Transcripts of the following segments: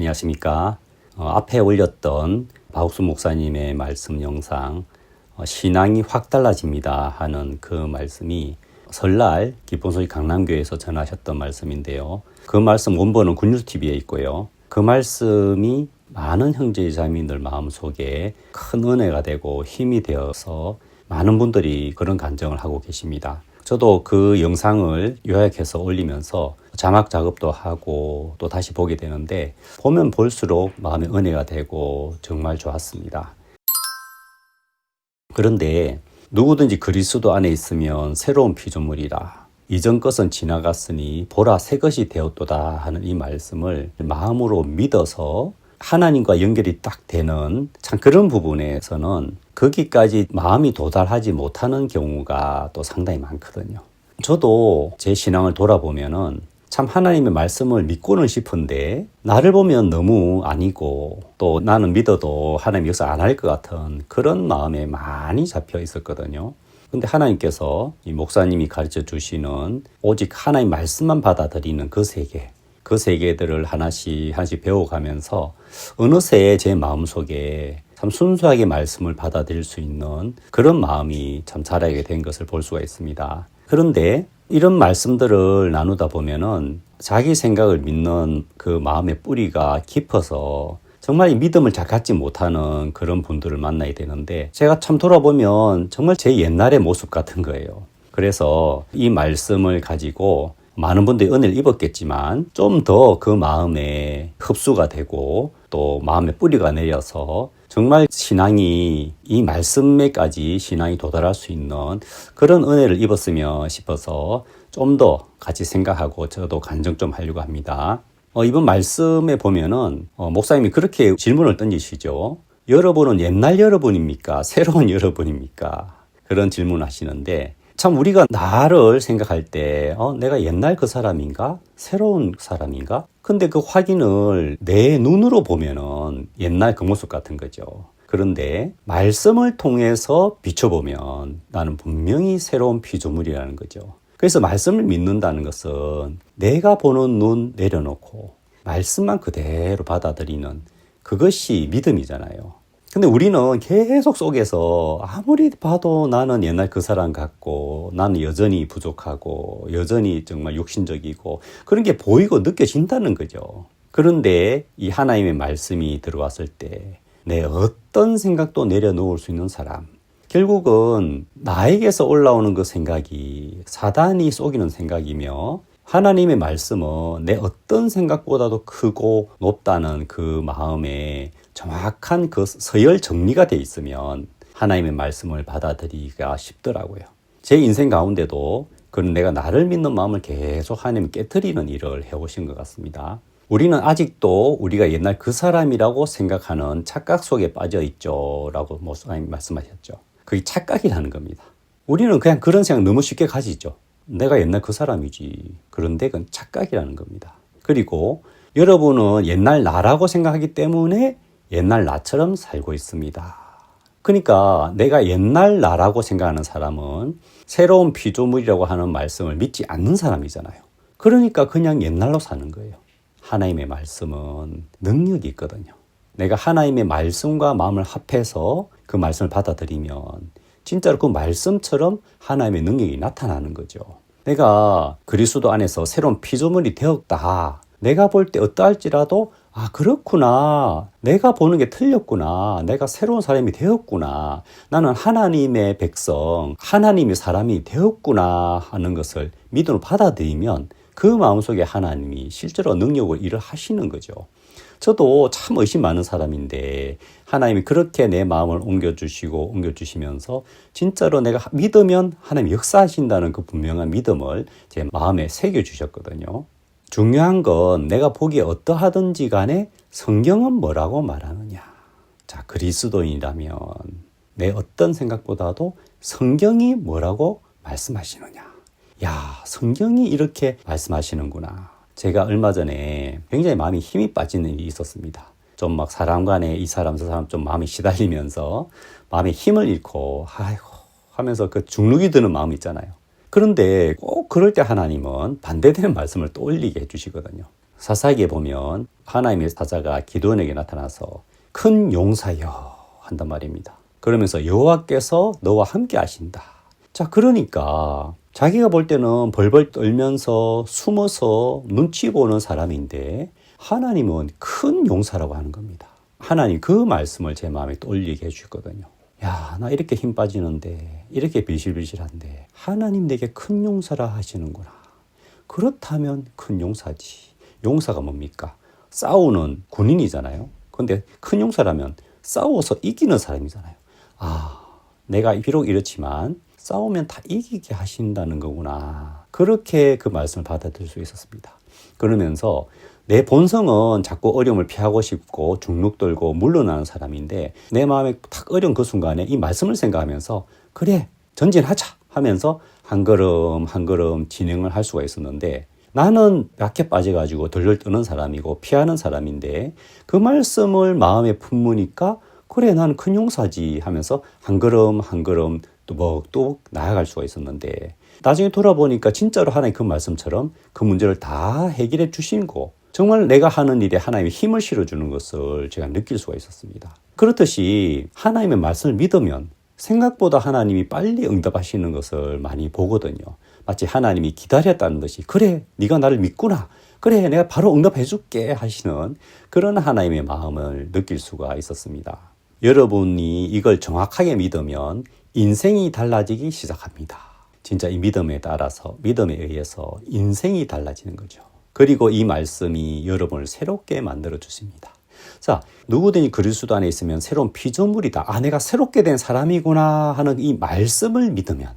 안녕하십니까. 앞에 올렸던 박옥순 목사님의 말씀 영상 신앙이 확 달라집니다 하는 그 말씀이 설날 기쁨소식 강남교회에서 전하셨던 말씀인데요. 그 말씀 원본은 굿뉴스TV에 있고요. 그 말씀이 많은 형제자매들 마음속에 큰 은혜가 되고 힘이 되어서 많은 분들이 그런 간증을 하고 계십니다. 저도 그 영상을 요약해서 올리면서 자막 작업도 하고 또 다시 보게 되는데 보면 볼수록 마음의 은혜가 되고 정말 좋았습니다. 그런데 누구든지 그리스도 안에 있으면 새로운 피조물이라 이전 것은 지나갔으니 보라 새 것이 되었도다 하는 이 말씀을 마음으로 믿어서 하나님과 연결이 딱 되는 참 그런 부분에서는 거기까지 마음이 도달하지 못하는 경우가 또 상당히 많거든요. 저도 제 신앙을 돌아보면은 참 하나님의 말씀을 믿고는 싶은데 나를 보면 너무 아니고 또 나는 믿어도 하나님 역사 안 할 것 같은 그런 마음에 많이 잡혀 있었거든요. 근데 하나님께서 이 목사님이 가르쳐 주시는 오직 하나님 말씀만 받아들이는 그 세계, 그 세계들을 하나씩 배워가면서 어느새 제 마음속에 참 순수하게 말씀을 받아들일 수 있는 그런 마음이 참 자라게 된 것을 볼 수가 있습니다. 그런데 이런 말씀들을 나누다 보면은 자기 생각을 믿는 그 마음의 뿌리가 깊어서 정말 이 믿음을 잘 갖지 못하는 그런 분들을 만나야 되는데 제가 참 돌아보면 정말 제 옛날의 모습 같은 거예요. 그래서 이 말씀을 가지고 많은 분들이 은혜를 입었겠지만 좀 더 그 마음에 흡수가 되고 또 마음에 뿌리가 내려서 정말 신앙이 이 말씀에까지 신앙이 도달할 수 있는 그런 은혜를 입었으면 싶어서 좀 더 같이 생각하고 저도 간증 좀 하려고 합니다. 이번 말씀에 보면은 목사님이 그렇게 질문을 던지시죠. 여러분은 옛날 여러분입니까? 새로운 여러분입니까? 그런 질문을 하시는데 참 우리가 나를 생각할 때 내가 옛날 그 사람인가? 새로운 사람인가? 근데 그 확인을 내 눈으로 보면은 옛날 그 모습 같은 거죠. 그런데 말씀을 통해서 비춰보면 나는 분명히 새로운 피조물이라는 거죠. 그래서 말씀을 믿는다는 것은 내가 보는 눈 내려놓고 말씀만 그대로 받아들이는 그것이 믿음이잖아요. 근데 우리는 계속 속에서 아무리 봐도 나는 옛날 그 사람 같고 나는 여전히 부족하고 여전히 정말 욕심적이고 그런 게 보이고 느껴진다는 거죠. 그런데 이 하나님의 말씀이 들어왔을 때 내 어떤 생각도 내려놓을 수 있는 사람, 결국은 나에게서 올라오는 그 생각이 사단이 속이는 생각이며 하나님의 말씀은 내 어떤 생각보다도 크고 높다는 그 마음에 정확한 그 서열 정리가 돼 있으면 하나님의 말씀을 받아들이기가 쉽더라고요. 제 인생 가운데도 그런 내가 나를 믿는 마음을 계속 하나님 깨트리는 일을 해오신 것 같습니다. 우리는 아직도 우리가 옛날 그 사람이라고 생각하는 착각 속에 빠져 있죠 라고 목사님 말씀하셨죠. 그게 착각이라는 겁니다. 우리는 그냥 그런 생각 너무 쉽게 가지죠. 내가 옛날 그 사람이지. 그런데 그건 착각이라는 겁니다. 그리고 여러분은 옛날 나라고 생각하기 때문에 옛날 나처럼 살고 있습니다. 그러니까 내가 옛날 나라고 생각하는 사람은 새로운 피조물이라고 하는 말씀을 믿지 않는 사람이잖아요. 그러니까 그냥 옛날로 사는 거예요. 하나님의 말씀은 능력이 있거든요. 내가 하나님의 말씀과 마음을 합해서 그 말씀을 받아들이면 진짜로 그 말씀처럼 하나님의 능력이 나타나는 거죠. 내가 그리스도 안에서 새로운 피조물이 되었다. 내가 볼 때 어떠할지라도 그렇구나. 내가 보는 게 틀렸구나. 내가 새로운 사람이 되었구나. 나는 하나님의 백성, 하나님의 사람이 되었구나 하는 것을 믿음으로 받아들이면 그 마음속에 하나님이 실제로 능력으로 일을 하시는 거죠. 저도 참 의심 많은 사람인데 하나님이 그렇게 내 마음을 옮겨주시면서 진짜로 내가 믿으면 하나님이 역사하신다는 그 분명한 믿음을 제 마음에 새겨주셨거든요. 중요한 건 내가 보기에 어떠하든지 간에 성경은 뭐라고 말하느냐. 자, 그리스도인이라면 내 어떤 생각보다도 성경이 뭐라고 말씀하시느냐. 야, 성경이 이렇게 말씀하시는구나. 제가 얼마 전에 굉장히 마음이 힘이 빠지는 일이 있었습니다. 좀 막 사람 간에 이 사람 저 사람 좀 마음이 시달리면서 마음의 힘을 잃고 하면서 그 죽누기 드는 마음 있잖아요. 그런데 꼭 그럴 때 하나님은 반대되는 말씀을 또 올리게 해주시거든요. 사사기에 보면 하나님의 사자가 기드온에게 나타나서 큰 용사여 한단 말입니다. 그러면서 여호와께서 너와 함께 하신다. 자, 그러니까 자기가 볼 때는 벌벌 떨면서 숨어서 눈치 보는 사람인데 하나님은 큰 용사라고 하는 겁니다. 하나님 그 말씀을 제 마음에 떠올리게 해주거든요. 야, 나 이렇게 힘 빠지는데, 이렇게 비실비실한데 하나님 내게 큰 용사라 하시는구나. 그렇다면 큰 용사지. 용사가 뭡니까? 싸우는 군인이잖아요. 근데 큰 용사라면 싸워서 이기는 사람이잖아요. 아, 내가 비록 이렇지만 싸우면 다 이기게 하신다는 거구나. 그렇게 그 말씀을 받아들일 수 있었습니다. 그러면서 내 본성은 자꾸 어려움을 피하고 싶고 중룩 들고 물러나는 사람인데 내 마음에 탁 어려운 그 순간에 이 말씀을 생각하면서 그래 전진하자 하면서 한 걸음 한 걸음 진행을 할 수가 있었는데 나는 약해 빠져가지고 덜덜 떠는 사람이고 피하는 사람인데 그 말씀을 마음에 품으니까 그래 나는 큰 용사지 하면서 한 걸음 한 걸음 또박또박 나아갈 수가 있었는데 나중에 돌아보니까 진짜로 하나님 그 말씀처럼 그 문제를 다 해결해 주신 거 정말 내가 하는 일에 하나님의 힘을 실어주는 것을 제가 느낄 수가 있었습니다. 그렇듯이 하나님의 말씀을 믿으면 생각보다 하나님이 빨리 응답하시는 것을 많이 보거든요. 마치 하나님이 기다렸다는 듯이 그래 네가 나를 믿구나. 그래 내가 바로 응답해 줄게 하시는 그런 하나님의 마음을 느낄 수가 있었습니다. 여러분이 이걸 정확하게 믿으면 인생이 달라지기 시작합니다. 진짜 이 믿음에 따라서 믿음에 의해서 인생이 달라지는 거죠. 그리고 이 말씀이 여러분을 새롭게 만들어 주십니다. 자, 누구든지 그리스도 안에 있으면 새로운 피조물이다. 아, 내가 새롭게 된 사람이구나 하는 이 말씀을 믿으면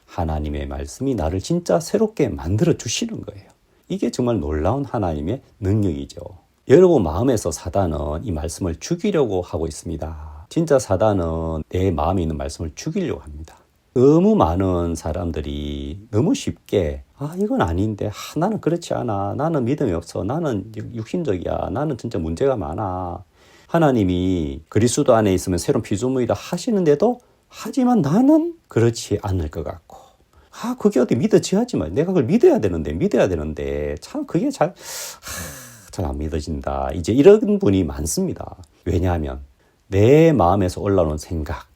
하나님의 말씀이 나를 진짜 새롭게 만들어 주시는 거예요. 이게 정말 놀라운 하나님의 능력이죠. 여러분 마음에서 사단은 이 말씀을 죽이려고 하고 있습니다. 진짜 사단은 내 마음에 있는 말씀을 죽이려고 합니다. 너무 많은 사람들이 너무 쉽게 이건 아닌데 나는 그렇지 않아. 나는 믿음이 없어. 나는 육신적이야. 나는 진짜 문제가 많아. 하나님이 그리스도 안에 있으면 새로운 피조물이다 하시는데도 하지만 나는 그렇지 않을 것 같고 그게 어디 믿어지야지 말. 내가 그걸 믿어야 되는데 참 그게 잘 안 믿어진다. 이제 이런 분이 많습니다. 왜냐하면 내 마음에서 올라오는 생각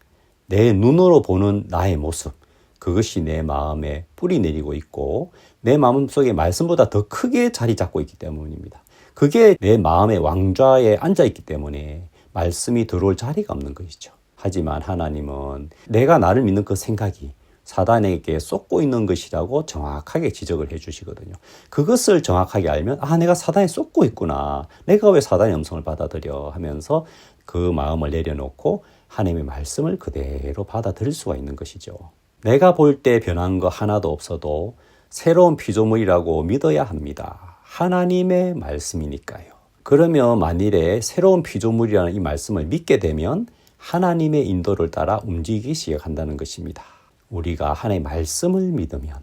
내 눈으로 보는 나의 모습 그것이 내 마음에 뿌리 내리고 있고 내 마음속에 말씀보다 더 크게 자리 잡고 있기 때문입니다. 그게 내 마음의 왕좌에 앉아있기 때문에 말씀이 들어올 자리가 없는 것이죠. 하지만 하나님은 내가 나를 믿는 그 생각이 사단에게 쏟고 있는 것이라고 정확하게 지적을 해 주시거든요. 그것을 정확하게 알면 내가 사단에 쏟고 있구나. 내가 왜 사단의 음성을 받아들여 하면서 그 마음을 내려놓고 하나님의 말씀을 그대로 받아들일 수가 있는 것이죠. 내가 볼 때 변한 거 하나도 없어도 새로운 피조물이라고 믿어야 합니다. 하나님의 말씀이니까요. 그러면 만일에 새로운 피조물이라는 이 말씀을 믿게 되면 하나님의 인도를 따라 움직이기 시작한다는 것입니다. 우리가 하나님의 말씀을 믿으면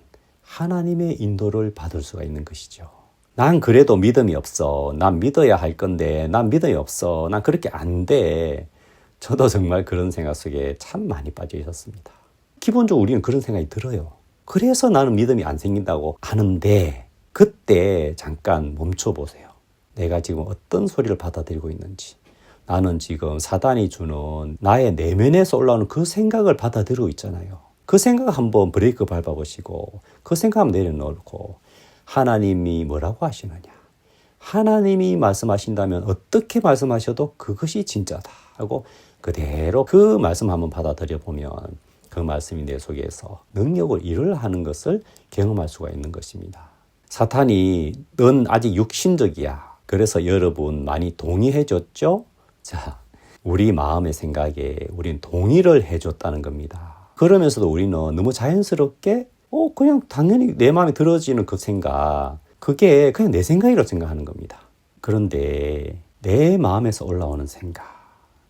하나님의 인도를 받을 수가 있는 것이죠. 난 그래도 믿음이 없어. 난 믿어야 할 건데 난 믿음이 없어. 난 그렇게 안 돼. 저도 정말 그런 생각 속에 참 많이 빠져 있었습니다. 기본적으로 우리는 그런 생각이 들어요. 그래서 나는 믿음이 안 생긴다고 하는데 그때 잠깐 멈춰보세요. 내가 지금 어떤 소리를 받아들이고 있는지. 나는 지금 사단이 주는 나의 내면에서 올라오는 그 생각을 받아들이고 있잖아요. 그 생각 한번 브레이크 밟아보시고 그 생각 한번 내려놓고 하나님이 뭐라고 하시느냐. 하나님이 말씀하신다면 어떻게 말씀하셔도 그것이 진짜다 하고 그대로 그 말씀 한번 받아들여 보면 그 말씀이 내 속에서 능력을 일을 하는 것을 경험할 수가 있는 것입니다. 사탄이 넌 아직 육신적이야. 그래서 여러분 많이 동의해 줬죠? 자, 우리 마음의 생각에 우린 동의를 해줬다는 겁니다. 그러면서도 우리는 너무 자연스럽게 그냥 당연히 내 마음에 들어지는 그 생각 그게 그냥 내 생각이라고 생각하는 겁니다. 그런데 내 마음에서 올라오는 생각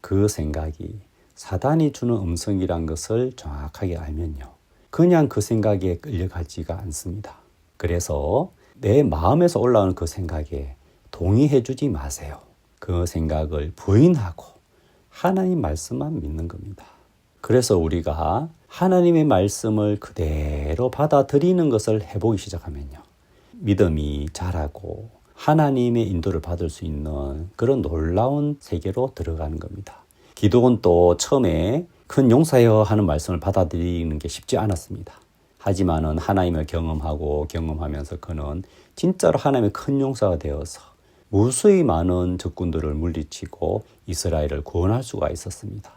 그 생각이 사단이 주는 음성이란 것을 정확하게 알면요. 그냥 그 생각에 끌려가지가 않습니다. 그래서 내 마음에서 올라오는 그 생각에 동의해 주지 마세요. 그 생각을 부인하고 하나님 말씀만 믿는 겁니다. 그래서 우리가 하나님의 말씀을 그대로 받아들이는 것을 해보기 시작하면요. 믿음이 자라고 하나님의 인도를 받을 수 있는 그런 놀라운 세계로 들어가는 겁니다. 기독은 또 처음에 큰 용사여 하는 말씀을 받아들이는 게 쉽지 않았습니다. 하지만은 하나님을 경험하면서 그는 진짜로 하나님의 큰 용사가 되어서 무수히 많은 적군들을 물리치고 이스라엘을 구원할 수가 있었습니다.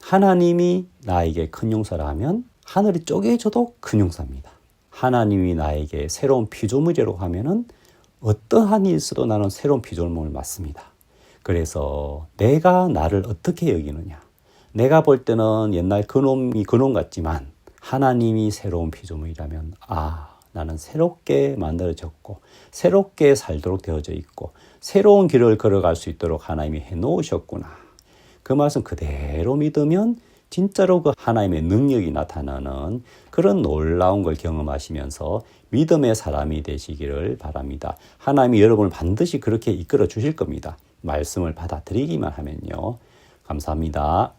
하나님이 나에게 큰 용사라 하면 하늘이 쪼개져도 큰 용사입니다. 하나님이 나에게 새로운 피조물이라고 하면은 어떠한 일 있어도 나는 새로운 피조물을 맞습니다. 그래서 내가 나를 어떻게 여기느냐. 내가 볼 때는 옛날 그놈이 그놈 같지만 하나님이 새로운 피조물이라면 나는 새롭게 만들어졌고 새롭게 살도록 되어져 있고 새로운 길을 걸어갈 수 있도록 하나님이 해놓으셨구나. 그 말씀 그대로 믿으면 진짜로 그 하나님의 능력이 나타나는 그런 놀라운 걸 경험하시면서 믿음의 사람이 되시기를 바랍니다. 하나님이 여러분을 반드시 그렇게 이끌어 주실 겁니다. 말씀을 받아들이기만 하면요. 감사합니다.